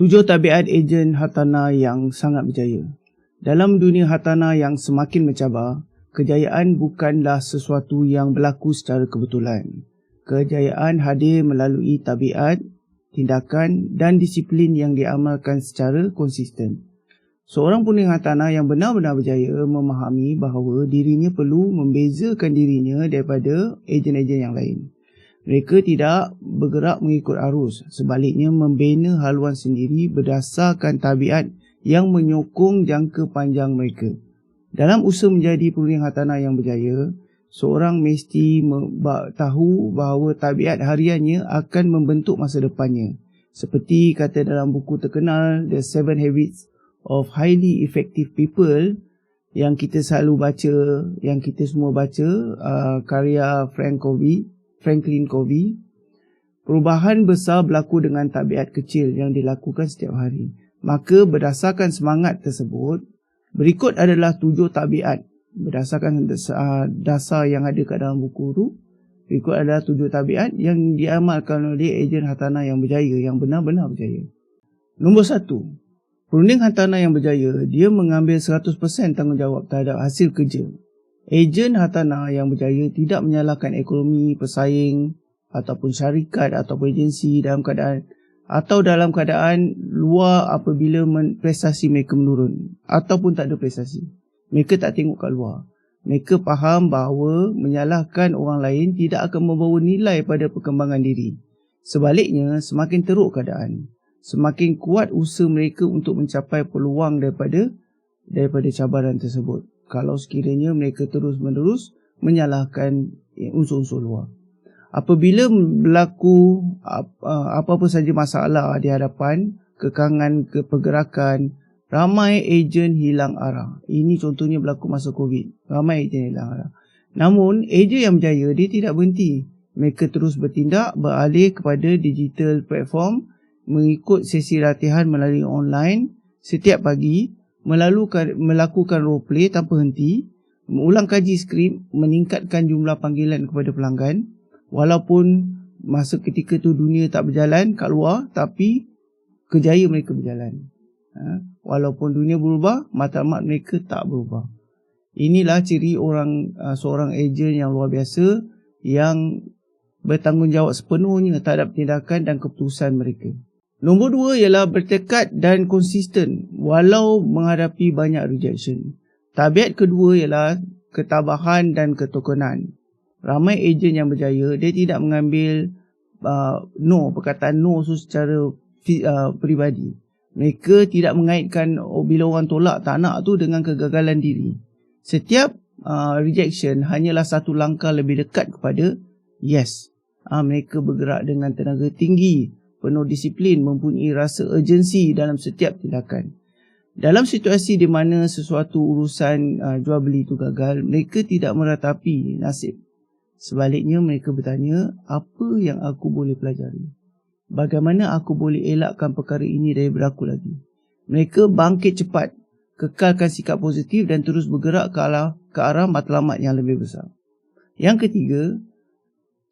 7 tabiat ejen hartanah yang sangat berjaya. Dalam dunia hartanah yang semakin mencabar, kejayaan bukanlah sesuatu yang berlaku secara kebetulan. Kejayaan hadir melalui tabiat, tindakan dan disiplin yang diamalkan secara konsisten. Seorang punding hartanah yang benar-benar berjaya memahami bahawa dirinya perlu membezakan dirinya daripada ejen-ejen yang lain. Mereka tidak bergerak mengikut arus, sebaliknya membina haluan sendiri berdasarkan tabiat yang menyokong jangka panjang mereka. Dalam usaha menjadi punding hartanah yang berjaya, seorang mesti tahu bahawa tabiat hariannya akan membentuk masa depannya. Seperti kata dalam buku terkenal The 7 Habits of Highly Effective People yang kita selalu baca, yang kita semua baca, karya Franklin Covey. Perubahan besar berlaku dengan tabiat kecil yang dilakukan setiap hari. Maka berdasarkan semangat tersebut, berikut adalah 7 tabiat berdasarkan dasar yang ada kat dalam buku tu. Berikut adalah 7 tabiat yang diamalkan oleh ejen hartanah yang berjaya, yang benar-benar berjaya. Nombor 1, perunding hartanah yang berjaya, dia mengambil 100% tanggungjawab terhadap hasil kerja. Ejen hartanah yang berjaya tidak menyalahkan ekonomi, pesaing ataupun syarikat ataupun agensi dalam keadaan luar apabila prestasi mereka menurun ataupun tak ada prestasi. Mereka tak tengok kat luar. Mereka faham bahawa menyalahkan orang lain tidak akan membawa nilai pada perkembangan diri. Sebaliknya, semakin teruk keadaan, semakin kuat usaha mereka untuk mencapai peluang daripada cabaran tersebut. Kalau sekiranya mereka terus-menerus menyalahkan unsur-unsur luar. Apabila berlaku apa-apa saja masalah di hadapan, kekangan pergerakan, ramai ejen hilang arah. Ini contohnya berlaku masa COVID. Ramai ejen hilang arah. Namun, ejen yang berjaya, dia tidak berhenti. Mereka terus bertindak, beralih kepada digital platform, mengikut sesi latihan melalui online setiap pagi, melakukan role play tanpa henti, mengulang kaji skrip, meningkatkan jumlah panggilan kepada pelanggan. Walaupun masa ketika tu dunia tak berjalan kat luar, tapi kerjaya mereka berjalan. Walaupun dunia berubah, matlamat mereka tak berubah. Inilah ciri seorang ejen yang luar biasa, yang bertanggungjawab sepenuhnya terhadap tindakan dan keputusan mereka. Nombor 2 ialah bertekad dan konsisten walau menghadapi banyak rejection. Tabiat kedua ialah ketabahan dan ketekunan. Ramai ejen yang berjaya, dia tidak mengambil perkataan no secara peribadi. Mereka tidak mengaitkan bila orang tolak tak nak tu dengan kegagalan diri. Setiap rejection hanyalah satu langkah lebih dekat kepada yes. Mereka bergerak dengan tenaga tinggi, penuh disiplin, mempunyai rasa urgensi dalam setiap tindakan. Dalam situasi di mana sesuatu urusan jual beli itu gagal, mereka tidak meratapi nasib. Sebaliknya mereka bertanya, apa yang aku boleh pelajari? Bagaimana aku boleh elakkan perkara ini dari berlaku lagi? Mereka bangkit cepat, kekalkan sikap positif dan terus bergerak ke arah matlamat yang lebih besar. Yang ketiga,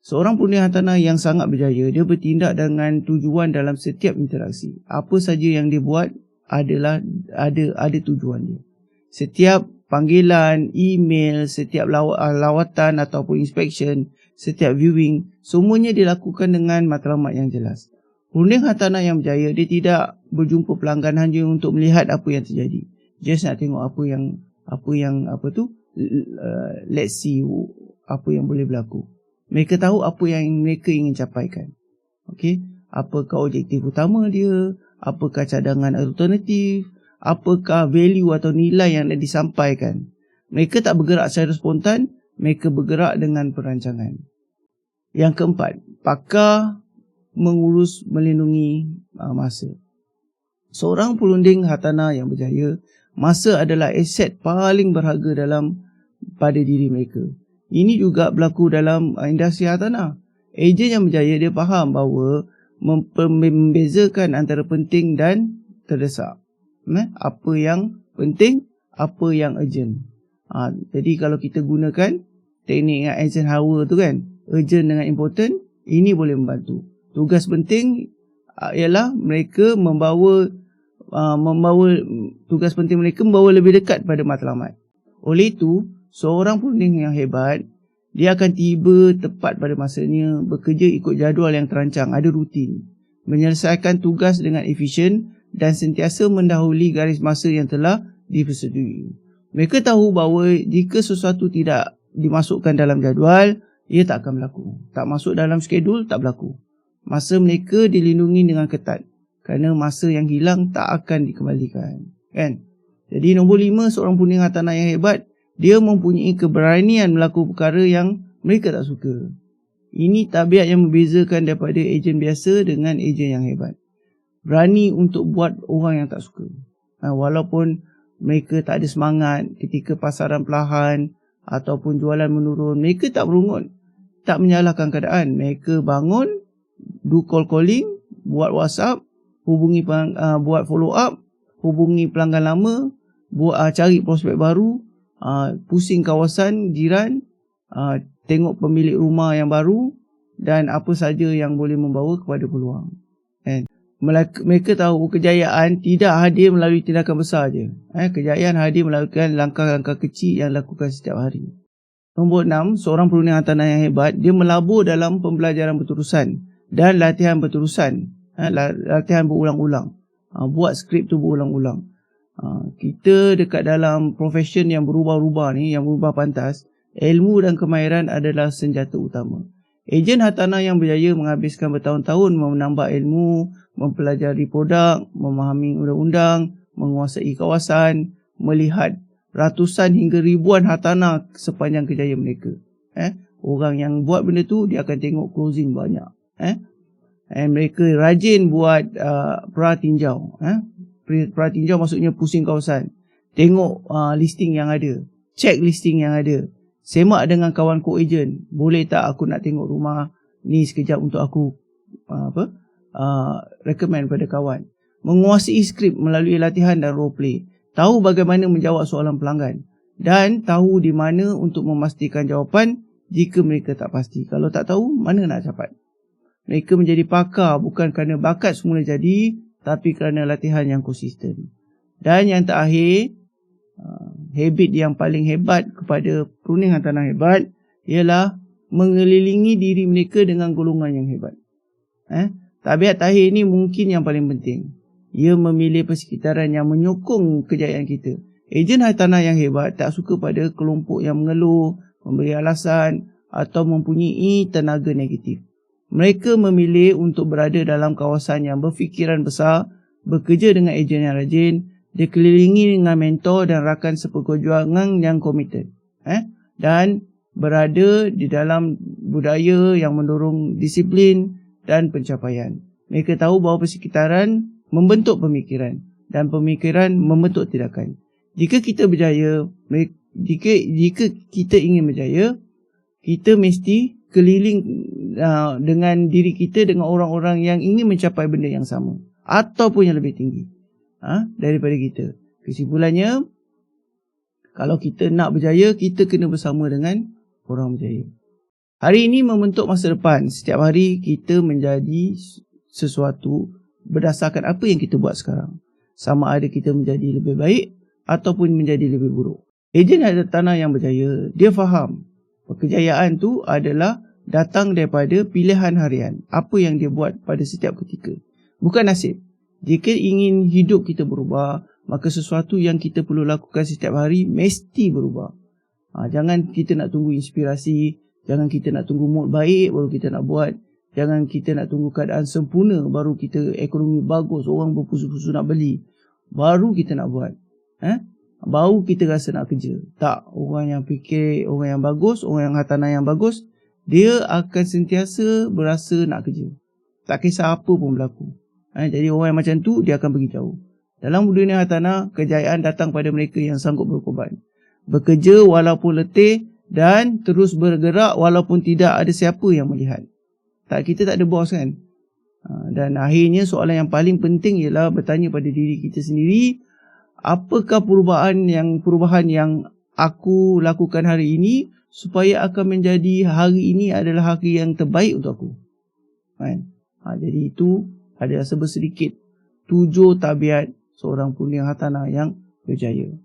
seorang punding hartanah yang sangat berjaya, dia bertindak dengan tujuan dalam setiap interaksi. Apa saja yang dia buat adalah ada tujuan dia. Setiap panggilan, email, setiap lawatan ataupun inspection, setiap viewing, semuanya dilakukan dengan matlamat yang jelas. Punding hartanah yang berjaya, dia tidak berjumpa pelanggan hanya untuk melihat apa yang terjadi. Just nak tengok let's see apa yang boleh berlaku. Mereka tahu apa yang mereka ingin capaikan. Okey, apakah objektif utama dia, apakah cadangan alternatif, apakah value atau nilai yang nak disampaikan. Mereka tak bergerak secara spontan, mereka bergerak dengan perancangan. Yang keempat, pakar melindungi masa. Seorang perunding hartanah yang berjaya, masa adalah aset paling berharga pada diri mereka. Ini juga berlaku dalam industri hartanah. Ejen yang berjaya, dia faham bahawa membezakan antara penting dan terdesak. Apa yang penting, apa yang urgent. Jadi kalau kita gunakan teknik Eisenhower tu kan, urgent dengan important, ini boleh membantu. Tugas penting ialah mereka membawa tugas penting mereka membawa lebih dekat pada matlamat. Oleh itu, seorang perunding yang hebat, dia akan tiba tepat pada masanya, bekerja ikut jadual yang terancang, ada rutin, menyelesaikan tugas dengan efisien dan sentiasa mendahului garis masa yang telah dipersetujui. Mereka tahu bahawa jika sesuatu tidak dimasukkan dalam jadual, ia tak akan berlaku. Tak masuk dalam skedul, tak berlaku. Masa mereka dilindungi dengan ketat, kerana masa yang hilang tak akan dikembalikan. Kan? Jadi nombor 5, seorang perunding hartanah yang hebat, dia mempunyai keberanian melakukan perkara yang mereka tak suka. Ini tabiat yang membezakan daripada ejen biasa dengan ejen yang hebat. Berani untuk buat orang yang tak suka. Walaupun mereka tak ada semangat ketika pasaran perlahan ataupun jualan menurun, mereka tak berungut, tak menyalahkan keadaan. Mereka bangun, do call calling, buat WhatsApp, hubungi buat follow up, hubungi pelanggan lama, cari prospek baru, pusing kawasan jiran, tengok pemilik rumah yang baru dan apa saja yang boleh membawa kepada peluang. And mereka tahu kejayaan tidak hadir melalui tindakan besar saja. Kejayaan hadir melalui langkah-langkah kecil yang dilakukan setiap hari. Nombor 6, seorang perunding hartanah yang hebat, dia melabur dalam pembelajaran berterusan dan latihan berterusan. Latihan berulang-ulang. Buat skrip tu berulang-ulang. Kita dekat dalam profession yang berubah-ubah ni, yang berubah pantas, ilmu dan kemahiran adalah senjata utama. Ejen hartanah yang berjaya menghabiskan bertahun-tahun menambah ilmu, mempelajari produk, memahami undang-undang, menguasai kawasan, melihat ratusan hingga ribuan hartanah sepanjang kejayaan mereka. Orang yang buat benda tu, dia akan tengok closing banyak. Mereka rajin buat pratinjau. Pratinjau maksudnya pusing kawasan. Tengok listing yang ada. Check listing yang ada. Semak dengan kawan co-agent. Boleh tak aku nak tengok rumah ni sekejap untuk aku recommend pada kawan. Menguasai skrip melalui latihan dan role play. Tahu bagaimana menjawab soalan pelanggan. Dan tahu di mana untuk memastikan jawapan jika mereka tak pasti. Kalau tak tahu, mana nak dapat. Mereka menjadi pakar bukan kerana bakat semula jadi, tapi kerana latihan yang konsisten. Dan yang terakhir, habit yang paling hebat kepada perunding hartanah hebat ialah mengelilingi diri mereka dengan golongan yang hebat. Tabiat terakhir ini mungkin yang paling penting. Ia memilih persekitaran yang menyokong kejayaan kita. Ejen hartanah yang hebat tak suka pada kelompok yang mengeluh, memberi alasan atau mempunyai tenaga negatif. Mereka memilih untuk berada dalam kawasan yang berfikiran besar, bekerja dengan ejen yang rajin, dikelilingi dengan mentor dan rakan seperjuangan yang komited. Dan berada di dalam budaya yang mendorong disiplin dan pencapaian. Mereka tahu bahawa persekitaran membentuk pemikiran dan pemikiran membentuk tindakan. Jika kita berjaya, jika kita ingin berjaya, kita mesti keliling dengan diri kita dengan orang-orang yang ingin mencapai benda yang sama ataupun yang lebih tinggi daripada kita. Kesimpulannya, kalau kita nak berjaya, kita kena bersama dengan orang berjaya. Hari ini membentuk masa depan. Setiap hari kita menjadi sesuatu berdasarkan apa yang kita buat sekarang. Sama ada kita menjadi lebih baik ataupun menjadi lebih buruk. Ejen hartanah yang berjaya, dia faham kejayaan tu adalah datang daripada pilihan harian. Apa yang dia buat pada setiap ketika. Bukan nasib. Jika ingin hidup kita berubah, maka sesuatu yang kita perlu lakukan setiap hari mesti berubah. Jangan kita nak tunggu inspirasi. Jangan kita nak tunggu mood baik baru kita nak buat. Jangan kita nak tunggu keadaan sempurna baru kita ekonomi bagus, orang berpusu-pusu nak beli, baru kita nak buat. Baru kita rasa nak kerja. Tak, orang yang fikir, orang yang bagus, orang yang hartanah yang bagus, dia akan sentiasa berasa nak kerja. Tak kisah apa pun berlaku. Jadi orang yang macam tu, dia akan pergi jauh. Dalam dunia hartanah, kejayaan datang pada mereka yang sanggup berkorban. Bekerja walaupun letih dan terus bergerak walaupun tidak ada siapa yang melihat. Kita tak ada bos kan. Dan akhirnya soalan yang paling penting ialah bertanya pada diri kita sendiri, apakah perubahan yang aku lakukan hari ini supaya akan menjadi hari ini adalah hari yang terbaik untuk aku. Jadi itu ada rasa bersedikit 7 tabiat seorang pengundi hartanah yang berjaya.